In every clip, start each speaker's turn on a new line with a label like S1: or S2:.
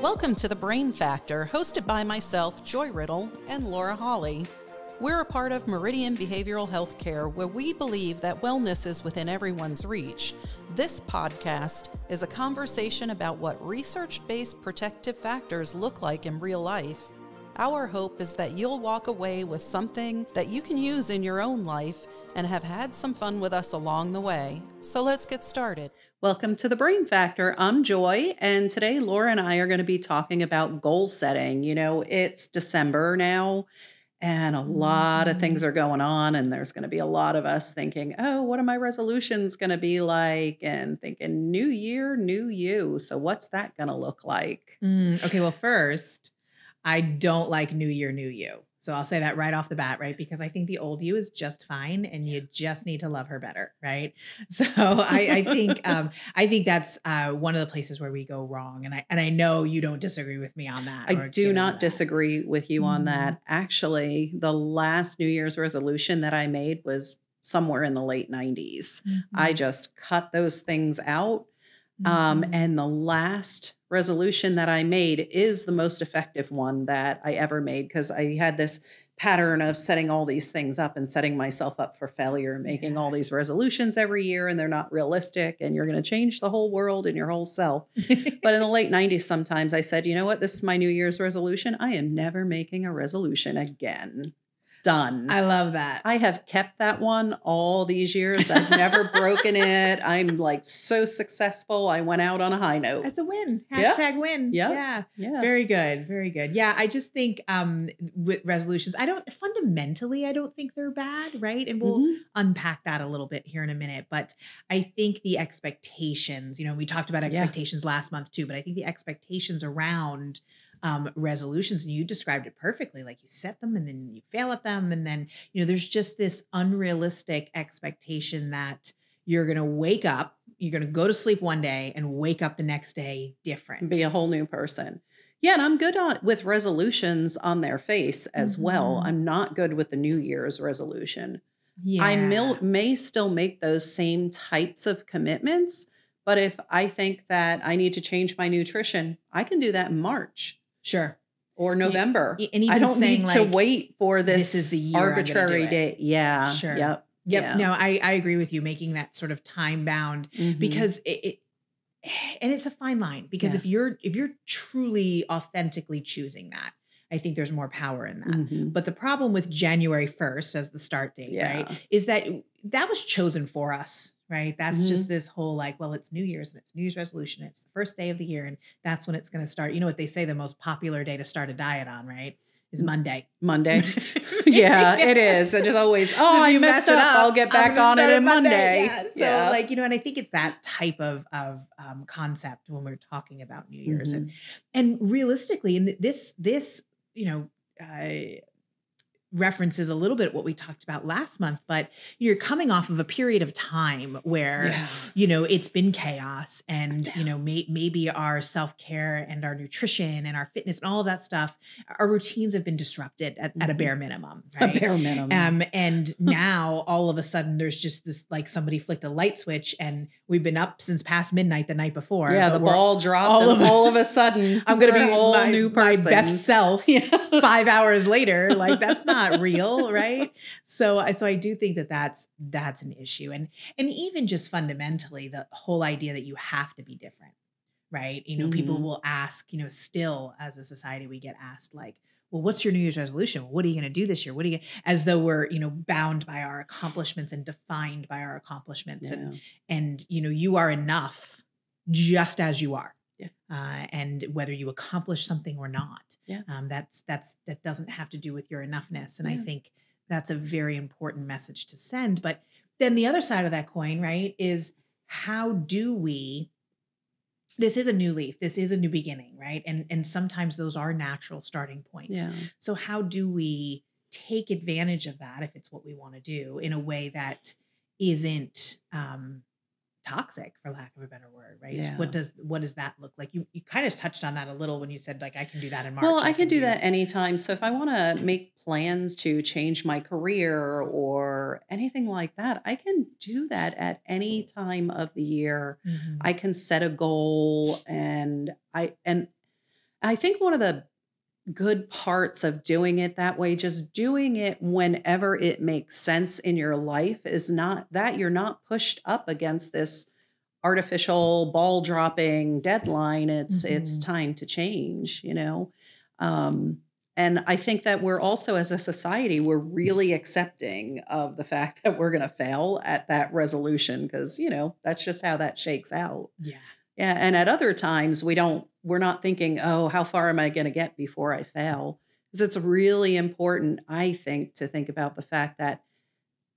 S1: Welcome to The Brain Factor, hosted by myself, Joy Riddle, and Laura Hawley. We're a part of Meridian Behavioral Health Care, where we believe that wellness is within everyone's reach. This podcast is a conversation about what research-based protective factors look like in real life. Our hope is that you'll walk away with something that you can use in your own life and have had some fun with us along the way. So let's get started. Welcome to The Brain Factor. I'm Joy, and today Laura and I are going to be talking about goal setting. You know, it's December now, and a lot of things are going on, and there's going to be a lot of us thinking, oh, what are my resolutions going to be like? And thinking, new year, new you. So what's that going to look like?
S2: Okay, well, first, I don't like New Year, New You. So I'll say that right off the bat, right? Because I think the old you is just fine, and you just need to love her better, right? So I think that's one of the places where we go wrong, and I know you don't disagree with me on that.
S1: I do not disagree with you on that. Actually, the last New Year's resolution that I made was somewhere in the late 90s. I just cut those things out. And the last resolution that I made is the most effective one that I ever made, because I had this pattern of setting all these things up and setting myself up for failure, making all these resolutions every year, and they're not realistic, and you're going to change the whole world and your whole self. But in the late 90s, sometimes I said, you know what, this is my New Year's resolution. I am never making a resolution again. Done.
S2: I love that.
S1: I have kept that one all these years. I've never broken it. I'm like so successful. I went out on a high note.
S2: That's a win. Hashtag win.
S1: Yeah.
S2: Very good. Very good. Yeah. I just think with resolutions, I don't think they're bad, right? And we'll unpack that a little bit here in a minute. But I think the expectations, we talked about expectations last month too, but I think the expectations around resolutions, and you described it perfectly. Like, you set them and then you fail at them. And then, there's just this unrealistic expectation that you're going to wake up, you're going to go to sleep one day and wake up the next day different.
S1: Be a whole new person. Yeah. And I'm good with resolutions on their face as well. I'm not good with the New Year's resolution.
S2: Yeah.
S1: I may still make those same types of commitments, but if I think that I need to change my nutrition, I can do that in March.
S2: Sure.
S1: Or November.
S2: And even
S1: I don't need to
S2: like,
S1: wait for this
S2: is the year
S1: arbitrary date. Yeah.
S2: Sure.
S1: Yep.
S2: Yeah. No, I agree with you, making that sort of time bound, because and it's a fine line, because if you're truly authentically choosing that, I think there's more power in that. But the problem with January 1st as the start date, right, is that was chosen for us. Right. That's just this whole like, well, it's New Year's and it's New Year's resolution. It's the first day of the year, and that's when it's going to start. You know what they say, the most popular day to start a diet on, right, is Monday.
S1: Yeah, it is. It is always, I messed up. I'll get back on it on Monday.
S2: Yeah. So and I think it's that type of concept when we're talking about New Year's, and realistically, and this references a little bit what we talked about last month, but you're coming off of a period of time where, it's been chaos, and, maybe our self-care and our nutrition and our fitness and all of that stuff, our routines have been disrupted at a bare minimum, right?
S1: A bare minimum.
S2: And now all of a sudden there's just this, like, somebody flicked a light switch, and we've been up since past midnight the night before.
S1: Yeah. The ball dropped, all of a sudden
S2: I'm going to be
S1: a whole new person.
S2: My best self 5 hours later. Like, that's not real, right? So I do think that's an issue, and even just fundamentally, the whole idea that you have to be different, right? People will ask, still as a society, we get asked like, well, what's your New Year's resolution? What are you going to do this year? As though we're, bound by our accomplishments and defined by our accomplishments, and you are enough just as you are.
S1: Yeah.
S2: And whether you accomplish something or not, that doesn't have to do with your enoughness. And I think that's a very important message to send. But then the other side of that coin, right, is how do we, this is a new leaf, this is a new beginning, right? And sometimes those are natural starting points.
S1: Yeah.
S2: So how do we take advantage of that, if it's what we want to do, in a way that isn't toxic, for lack of a better word, right?
S1: Yeah.
S2: What does that look like? You kind of touched on that a little when you said, like, I can do that in March.
S1: Well, I can do that anytime. So if I want to make plans to change my career or anything like that, I can do that at any time of the year. I can set a goal, and I think one of the good parts of doing it that way, just doing it whenever it makes sense in your life, is not that you're not pushed up against this artificial ball dropping deadline. It's
S2: Mhm.
S1: time to change, you know. Um, and I think that we're also, as a society, we're really accepting of the fact that we're going to fail at that resolution because, you know, that's just how that shakes out.
S2: Yeah.
S1: Yeah, and at other times we're not thinking, "Oh, how far am I gonna get before I fail?" Because it's really important, I think, to think about the fact that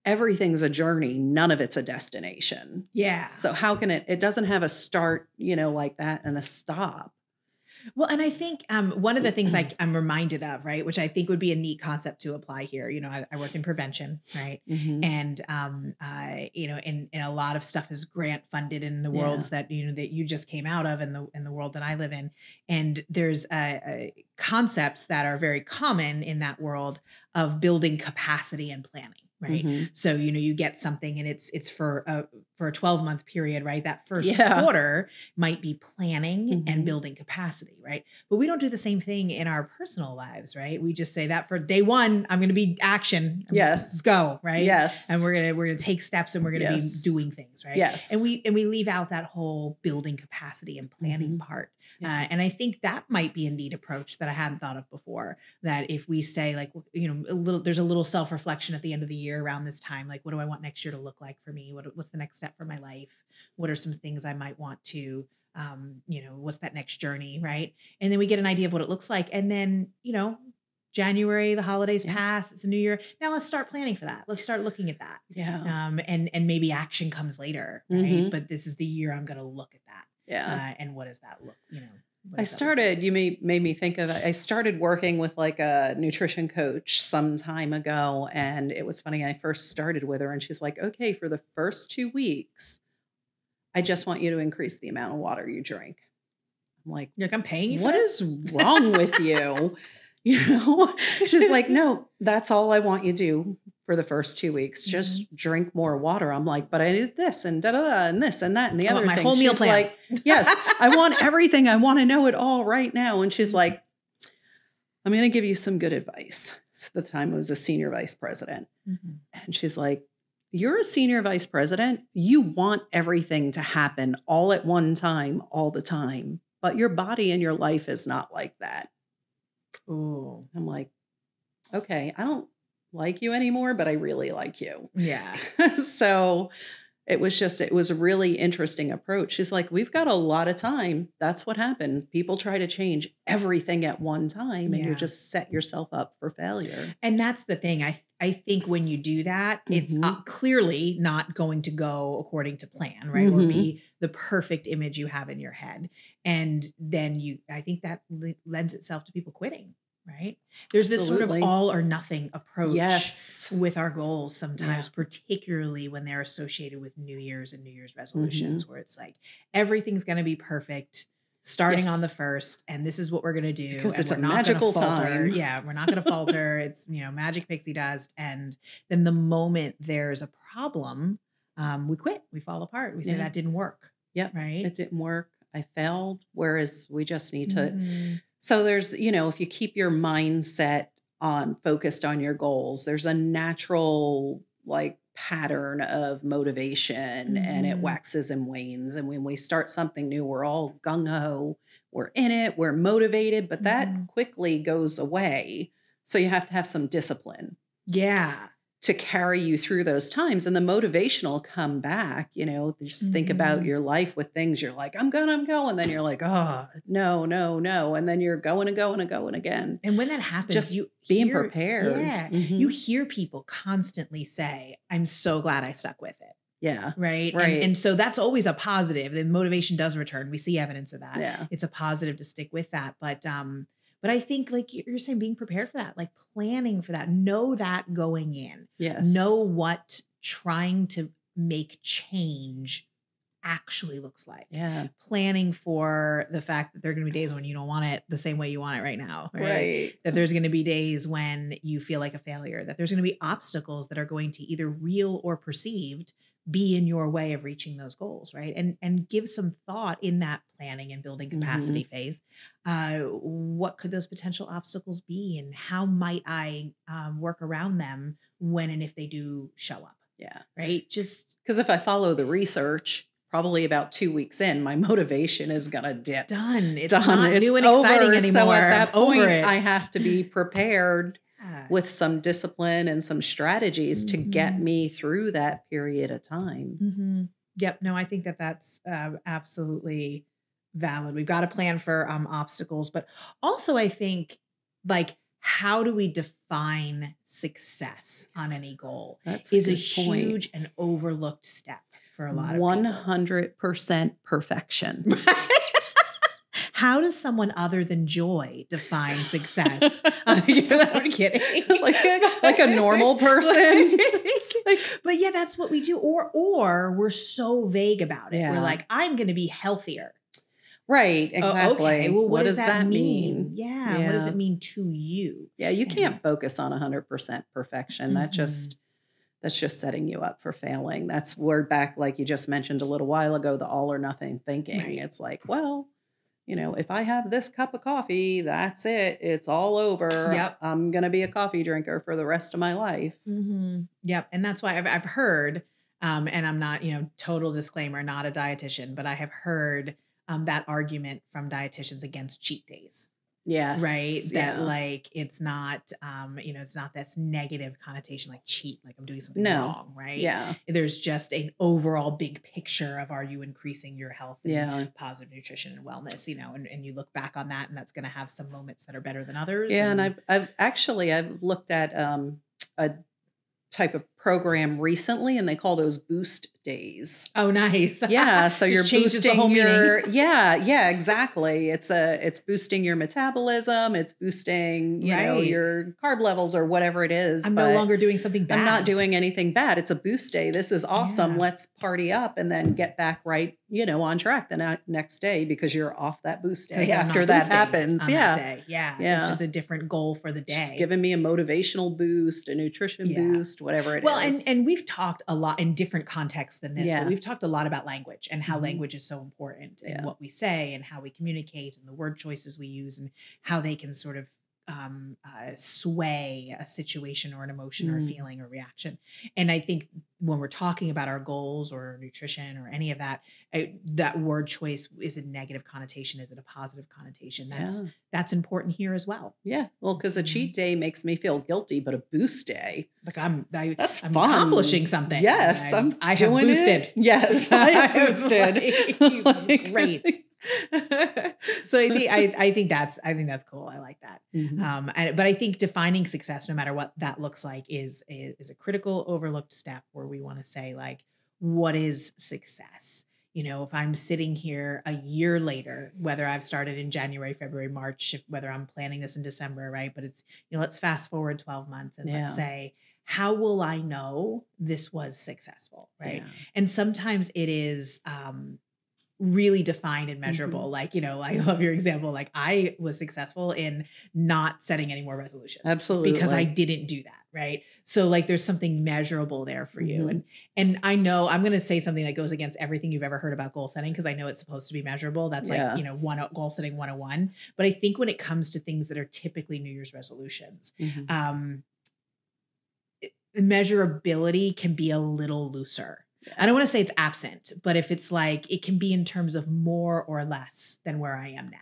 S1: everything's a journey, none of it's a destination.
S2: Yeah.
S1: So how can it doesn't have a start, you know, like that and a stop.
S2: Well, and I think one of the things I'm reminded of, right, which I think would be a neat concept to apply here. You know, I work in prevention, right,
S1: Mhm.
S2: and you know, and a lot of stuff is grant funded in the
S1: Yeah.
S2: worlds that you know that you just came out of, in the world that I live in, and there's concepts that are very common in that world of building capacity and planning. Right.
S1: Mhm.
S2: So, you know, you get something and it's for a 12-month period, right? That first
S1: Yeah.
S2: quarter might be planning and
S1: Mhm.
S2: building capacity, right? But we don't do the same thing in our personal lives, right? We just say that for day one, I'm going to be action, let's
S1: Yes.
S2: go, right? And
S1: Yes.
S2: we're gonna take steps and we're gonna be
S1: Yes.
S2: doing things, right? And
S1: Yes.
S2: we leave out that whole building capacity and planning
S1: Mhm.
S2: part.
S1: Yeah.
S2: And I think that might be a neat approach that I hadn't thought of before. That if we say like, you know, there's a little self reflection at the end of the year around this time, like, what do I want next year to look like for me? What's the next step for my life? What are some things I might want to, you know, what's that next journey, right? And then we get an idea of what it looks like, and then you know, January, the holidays
S1: Yeah.
S2: pass, it's a new year. Now let's start planning for that. Let's start looking at that.
S1: Yeah.
S2: And maybe action comes later, right?
S1: Mhm.
S2: But this is the year I'm going to look at that.
S1: Yeah.
S2: And what does that look? You know, what
S1: I
S2: does that look like?
S1: started, made me think of it. I started working with like a nutrition coach some time ago. And it was funny. I first started with her and she's like, okay, for the first 2 weeks, I just want you to increase the amount of water you drink. I'm like,
S2: You're like, I'm paying you for
S1: what
S2: this.
S1: is wrong with you? You know, she's like, no, that's all I want you to do for the first 2 weeks.
S2: Mhm.
S1: Just drink more water. I'm like, but I did this and da da da and this and that and the
S2: I want
S1: other
S2: my
S1: thing.
S2: whole meal
S1: She's
S2: plan.
S1: like, yes, I want everything. I want to know it all right now. And she's like, I'm going to give you some good advice. So at the time I was a senior vice president.
S2: Mhm.
S1: And she's like, you're a senior vice president. You want everything to happen all at one time, all the time. But your body and your life is not like that.
S2: Ooh,
S1: I'm like, okay, I don't like you anymore, but I really like you.
S2: yeah.
S1: So it was a really interesting approach. She's like, we've got a lot of time. That's what happens. People try to change everything at one time, and you
S2: Yeah.
S1: just set yourself up for failure.
S2: And that's the thing. I think when you do that, it's
S1: Mhm.
S2: clearly not going to go according to plan, right? Or
S1: Mhm.
S2: be the perfect image you have in your head. And then I think that lends itself to people quitting, right? There's this sort of
S1: Absolutely.
S2: all or nothing approach
S1: Yes.
S2: with our goals
S1: Yeah.
S2: sometimes, particularly when they're associated with New Year's and New Year's
S1: Mhm.
S2: resolutions, where it's like everything's going to be perfect starting on the
S1: Yes.
S2: first, and this is what we're going to do,
S1: Because
S2: and
S1: it's
S2: we're
S1: a
S2: not going to
S1: magical
S2: falter.
S1: time.
S2: Yeah, we're not going to falter. It's, you know, magic pixie dust. And then the moment there's a problem, we quit, we fall apart, we say
S1: Yeah.
S2: that didn't work,
S1: Yep.
S2: right?
S1: It didn't work. I failed. Whereas we just need to.
S2: Mhm.
S1: So there's, you know, if you keep your mindset on focused on your goals, there's a natural like pattern of motivation and it
S2: Mhm.
S1: waxes and wanes. And when we start something new, we're all gung ho, we're in it, we're motivated, but that
S2: Mhm.
S1: quickly goes away. So you have to have some discipline
S2: Yeah.
S1: to carry you through those times, and the motivation will come back. You know, just think about
S2: Mhm.
S1: your life with things you're like, I'm going, then you're like, oh no, no, no, and then you're going and going and going again.
S2: And when that happens,
S1: Just
S2: you
S1: being
S2: hear,
S1: prepared.
S2: yeah, you
S1: Mhm.
S2: hear people constantly say, I'm so glad I stuck with it.
S1: Yeah.
S2: Right.
S1: Right.
S2: And so that's always a positive. The motivation does return. We see evidence of that.
S1: Yeah.
S2: It's a positive to stick with that. But I think like you're saying, being prepared for that, like planning for that, know that going in, know
S1: Yes.
S2: what trying to make change actually looks like.
S1: Yeah.
S2: Planning for the fact that there are going to be days when you don't want it the same way you want it right now, right?
S1: Right.
S2: That there's going to be days when you feel like a failure, that there's going to be obstacles that are going to either real or perceived be in your way of reaching those goals, right? And give some thought in that planning and building capacity phase. What could those potential obstacles be, and how might I work around them when and if they do show up?
S1: Yeah.
S2: Right. Just
S1: because if I follow the research, probably about 2 weeks in, my motivation is gonna dip.
S2: done. It's
S1: Done.
S2: not
S1: It's
S2: new and
S1: over.
S2: exciting anymore.
S1: So at that
S2: I'm over
S1: point,
S2: it.
S1: I have to be prepared
S2: Yeah.
S1: with some discipline and some strategies to get me through that period of time.
S2: Yep. No, I think that that's absolutely valid. We've got a plan for obstacles, but also I think, like, how do we define success on any goal
S1: That's
S2: is a
S1: good point.
S2: huge and overlooked step for a lot of people.
S1: 100% perfection.
S2: How does someone other than Joy define success? I'm kidding.
S1: like a normal person.
S2: But yeah, that's what we do. Or we're so vague about it. We're
S1: Yeah.
S2: like, I'm going to be healthier.
S1: Right,
S2: Oh,
S1: exactly.
S2: okay. Well, what does that
S1: mean?
S2: Yeah. What does it mean to you?
S1: Yeah, you can't focus on 100% perfection.
S2: Mhm.
S1: That's just setting you up for failing. That's where back, like you just mentioned a little while ago, the all or nothing thinking.
S2: Right.
S1: It's like, well, if I have this cup of coffee, that's it. It's all over.
S2: Yep.
S1: I'm going to be a coffee drinker for the rest of my life.
S2: Yep. And that's why I've heard, and I'm not, total disclaimer, not a dietitian, but I have heard that argument from dietitians against cheat days.
S1: Yes.
S2: Right. That
S1: yeah.
S2: like, it's not, it's not this negative connotation, like cheat, like I'm doing something
S1: No.
S2: wrong. Right.
S1: Yeah.
S2: There's just an overall big picture of, are you increasing your health and
S1: Yeah.
S2: positive nutrition and wellness, and you look back on that, and that's going to have some moments that are better than others.
S1: Yeah. And I've looked at a type of program recently, and they call those boost days.
S2: Oh, nice.
S1: Yeah. So you're
S2: changes the
S1: boosting
S2: whole
S1: your,
S2: meaning.
S1: yeah, exactly. It's boosting your metabolism. It's boosting, your carb levels or whatever it is.
S2: I'm no longer doing something bad.
S1: I'm not doing anything bad. It's a boost day. This is awesome.
S2: Yeah.
S1: Let's party up and then get back right, on track the next day, because you're off that boost day after that happens.
S2: Yeah. It's just a different goal for the day.
S1: Just giving me a motivational boost, a nutrition boost, whatever it is.
S2: Well, and we've talked a lot in different contexts than this,
S1: Yeah.
S2: but we've talked a lot about language and how language is so important in what we say and how we communicate and the word choices we use and how they can sort of sway a situation or an emotion or a feeling or reaction. And I think when we're talking about our goals or nutrition or any of that, that word choice, is it a negative connotation? Is it a positive connotation? That's important here as well.
S1: Yeah. Well, because a cheat day makes me feel guilty, but a boost day,
S2: like I'm
S1: fun.
S2: accomplishing something.
S1: Yes,
S2: I have boosted.
S1: It. Yes, I have boosted.
S2: Like, great. So I think that's cool. I like that. But I think defining success, no matter what that looks like, is a critical overlooked step where we want to say, like, what is success? If I'm sitting here a year later, whether I've started in January, February, March, whether I'm planning this in December, right? But it's, let's fast forward 12 months and let's say, how will I know this was successful? Right.
S1: Yeah.
S2: And sometimes it is, really defined and measurable. Like, I love your example. Like, I was successful in not setting any more resolutions.
S1: Absolutely.
S2: Because I didn't do that. Right. So like, there's something measurable there for you. And I know I'm going to say something that goes against everything you've ever heard about goal setting, because I know it's supposed to be measurable. That's like, goal setting 101. But I think when it comes to things that are typically New Year's resolutions, measurability can be a little looser. I don't want to say it's absent, but if it's like, it can be in terms of more or less than where I am now,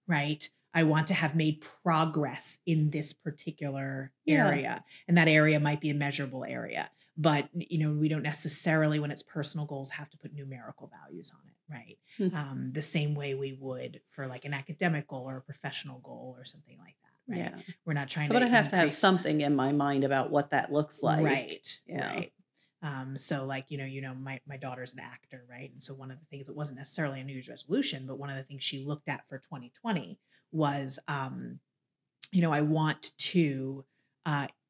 S2: right? I want to have made progress in this particular area. And that area might be a measurable area, but we don't necessarily, when it's personal goals, have to put numerical values on it, right? The same way we would for like an academic goal or a professional goal or something like that, right?
S1: Yeah.
S2: We're not trying
S1: but I have to have something in my mind about what that looks like.
S2: Right.
S1: Yeah.
S2: Right. So like, my daughter's an actor, right? And so one of the things, it wasn't necessarily a New Year's resolution, but one of the things she looked at for 2020 was, I want to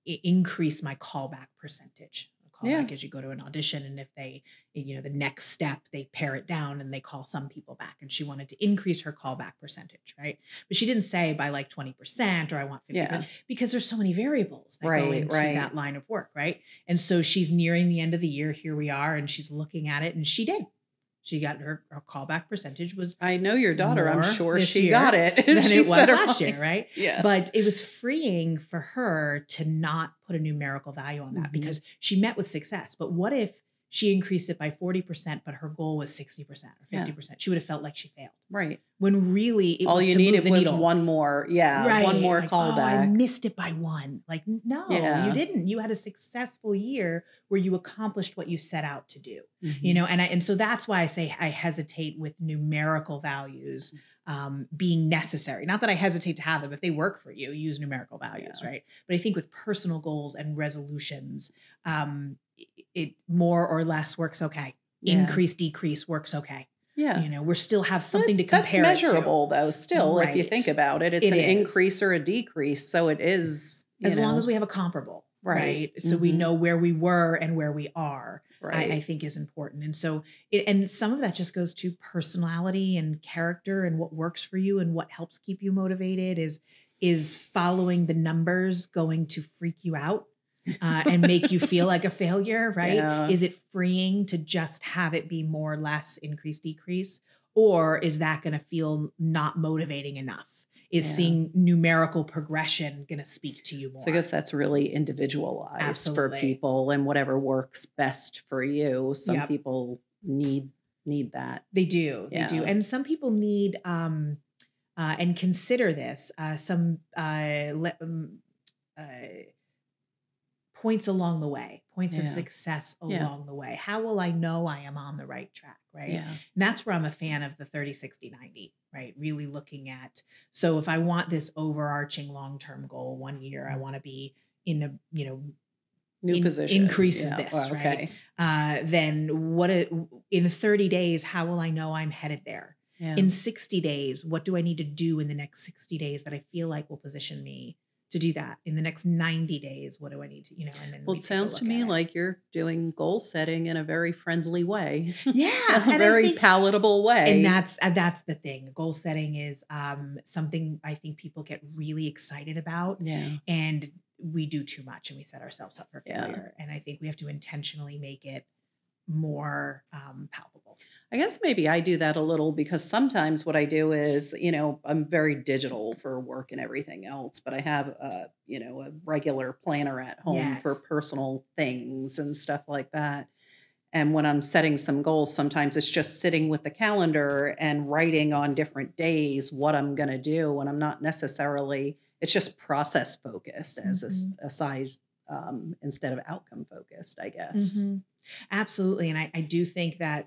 S2: increase my callback percentage. callback is you go to an audition, and if they, the next step, they pare it down and they call some people back. And she wanted to increase her callback percentage, right? But she didn't say by like 20% or I want 50%, because there's so many variables that go into that line of work, right? And so she's nearing the end of the year. Here we are, and she's looking at it, and she did. She got her callback percentage was.
S3: I know your daughter. I'm sure she got it.
S2: Than it was last year, right?
S3: Yeah.
S2: But it was freeing for her to not put a numerical value on that because she met with success. But what if she increased it by 40%, but her goal was 60% or 50%? She would have felt like she failed.
S3: Right.
S2: When really it
S3: all
S2: was
S3: you
S2: to
S3: needed
S2: move the
S3: was
S2: needle.
S3: one more. Yeah.
S2: Right.
S3: One more
S2: like,
S3: callback.
S2: Oh, I missed it by one. Like, no, you didn't. You had a successful year where you accomplished what you set out to do, and so that's why I say I hesitate with numerical values being necessary. Not that I hesitate to have them. If they work for you, use numerical values, right? But I think with personal goals and resolutions, it more or less works okay. Increase, decrease works okay.
S3: Yeah.
S2: We still have something to compare.
S3: That's measurable though, still, if you think about it. It's an increase or a decrease. So it is.
S2: As long as we have a comparable, right? So we know where we were and where we are, I think is important. And so, and some of that just goes to personality and character and what works for you and what helps keep you motivated. Is following the numbers going to freak you out? And make you feel like a failure, right? Yeah. Is it freeing to just have it be more or less increase, decrease? Or is that going to feel not motivating enough? Is seeing numerical progression going to speak to you more?
S3: So I guess that's really individualized for people and whatever works best for you. Some people need that.
S2: They do. They do. And some people need, and consider this, some points along the way, points of success along the way. How will I know I am on the right track, right?
S3: Yeah.
S2: And that's where I'm a fan of the 30, 60, 90, right? Really looking at, so if I want this overarching long-term goal, 1 year, I want to be in a,
S3: new position,
S2: increase of this, right? Then in 30 days, how will I know I'm headed there? Yeah. In 60 days, what do I need to do in the next 60 days that I feel like will position me to do that? In the next 90 days, what do I need to, and then
S3: well, it sounds to me like you're doing goal setting in a very friendly way.
S2: Yeah.
S3: A very palatable way.
S2: And that's the thing. Goal setting is something I think people get really excited about.
S3: Yeah.
S2: And we do too much and we set ourselves up for failure. And I think we have to intentionally make it more palpable.
S3: I guess maybe I do that a little because sometimes what I do is, I'm very digital for work and everything else, but I have a regular planner at home for personal things and stuff like that. And when I'm setting some goals, sometimes it's just sitting with the calendar and writing on different days what I'm going to do. And I'm not necessarily, it's just process focused as a size instead of outcome focused, I guess.
S2: Mm-hmm. Absolutely. And I do think that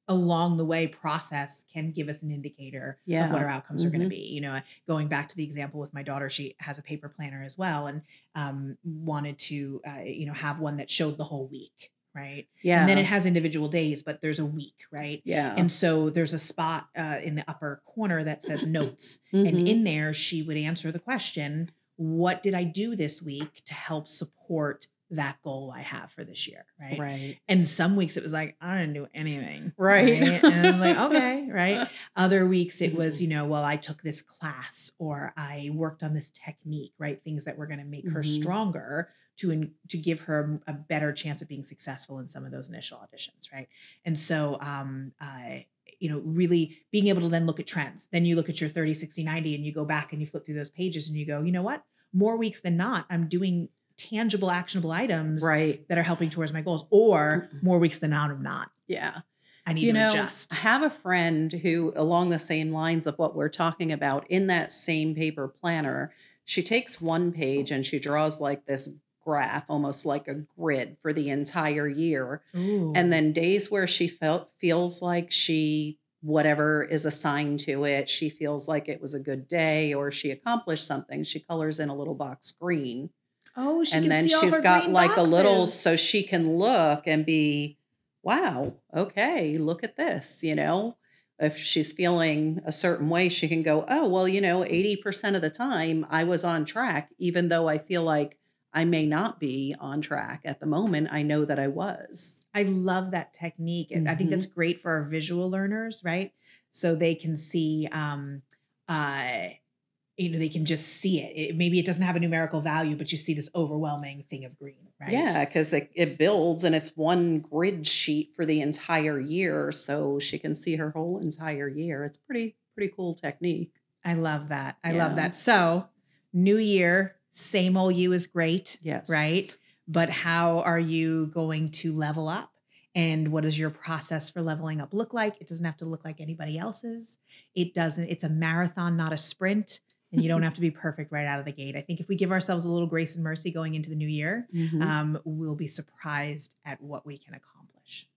S2: along the way process can give us an indicator of what our outcomes are going to be. Going back to the example with my daughter, she has a paper planner as well and wanted to, have one that showed the whole week. Right.
S3: Yeah.
S2: And then it has individual days, but there's a week. Right.
S3: Yeah.
S2: And so there's a spot in the upper corner that says notes. And in there, she would answer the question, what did I do this week to help support that goal I have for this year? Right.
S3: Right.
S2: And some weeks it was like, I didn't do anything.
S3: Right.
S2: And I was like, okay. Right. Other weeks it was, well, I took this class or I worked on this technique, right? Things that were going to make her stronger to give her a better chance of being successful in some of those initial auditions. Right. And so, really being able to then look at trends. Then you look at your 30, 60, 90 and you go back and you flip through those pages and you go, you know what? More weeks than not, I'm doing tangible, actionable items that are helping towards my goals, or more weeks than not, I'm not.
S3: Yeah.
S2: I need to adjust.
S3: I have a friend who, along the same lines of what we're talking about, in that same paper planner, she takes one page and she draws like this graph, almost like a grid for the entire year.
S2: Ooh.
S3: And then days where she feels like whatever is assigned to it, she feels like it was a good day or she accomplished something, she colors in a little box green.
S2: Oh,
S3: and then she's got like a little, so she can look and be, wow, okay, look at this, if she's feeling a certain way, she can go, oh, well, 80% of the time I was on track, even though I feel like I may not be on track at the moment. I know that I was.
S2: I love that technique. And I think that's great for our visual learners, right? So they can see, they can just see it. Maybe it doesn't have a numerical value, but you see this overwhelming thing of green, right?
S3: Yeah, because it builds and it's one grid sheet for the entire year. So she can see her whole entire year. It's pretty cool technique.
S2: I love that. I love that. So new year, same old you is great.
S3: Yes.
S2: Right. But how are you going to level up? And what does your process for leveling up look like? It doesn't have to look like anybody else's. It's a marathon, not a sprint. And you don't have to be perfect right out of the gate. I think if we give ourselves a little grace and mercy going into the new year, we'll be surprised at what we can accomplish.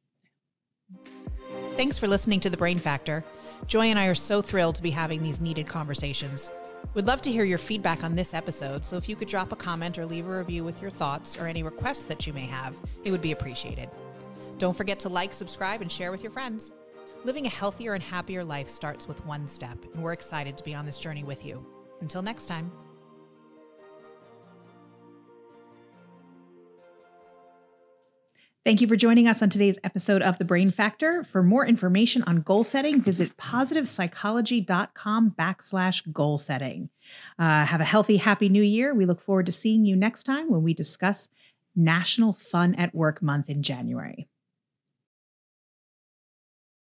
S4: Thanks for listening to The Brain Factor. Joy and I are so thrilled to be having these needed conversations. We'd love to hear your feedback on this episode, so if you could drop a comment or leave a review with your thoughts or any requests that you may have, it would be appreciated. Don't forget to like, subscribe, and share with your friends. Living a healthier and happier life starts with one step, and we're excited to be on this journey with you. Until next time.
S2: Thank you for joining us on today's episode of The Brain Factor. For more information on goal setting, visit positivepsychology.com/goal setting. Have a healthy, happy new year. We look forward to seeing you next time when we discuss National Fun at Work Month in January.